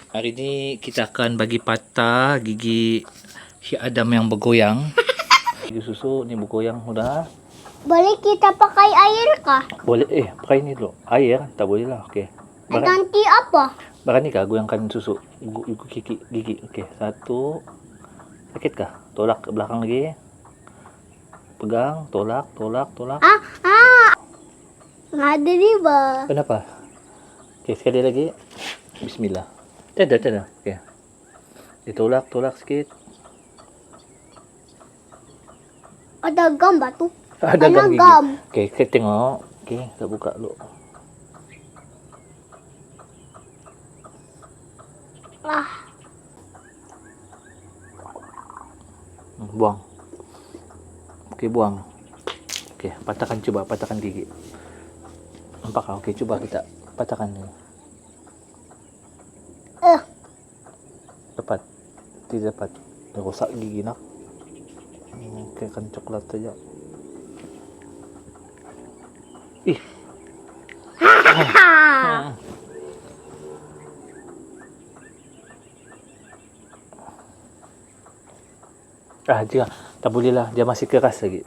Hari ni kita akan bagi patah gigi si Adam yang bergoyang. Gigi susu ni bergoyang sudah. Boleh kita pakai air kah? Boleh pakai ni dulu. Air tak boleh lah. Okey. Nanti apa? Barang ni kah goyangkan susu gigi. Okey, satu. Sakit kah? Tolak ke belakang lagi. Pegang, tolak. Ada riba. Kenapa? Okey, sekali lagi. Bismillah. Tiada. Okey. Ditolak sikit. Ada gam batu. Ada Mana gigi. gam? Okey, kita tengok. Okey, kita buka dulu. Buang. Okey, buang. Okey, cuba patahkan gigi. Nampak tak? Okey, cuba kita patahkan ni. Dapat. Tidak dapat. Rosak gigi nak. Okey, kan coklat saja. Ih. Dia tak boleh lah. Dia masih keras lagi.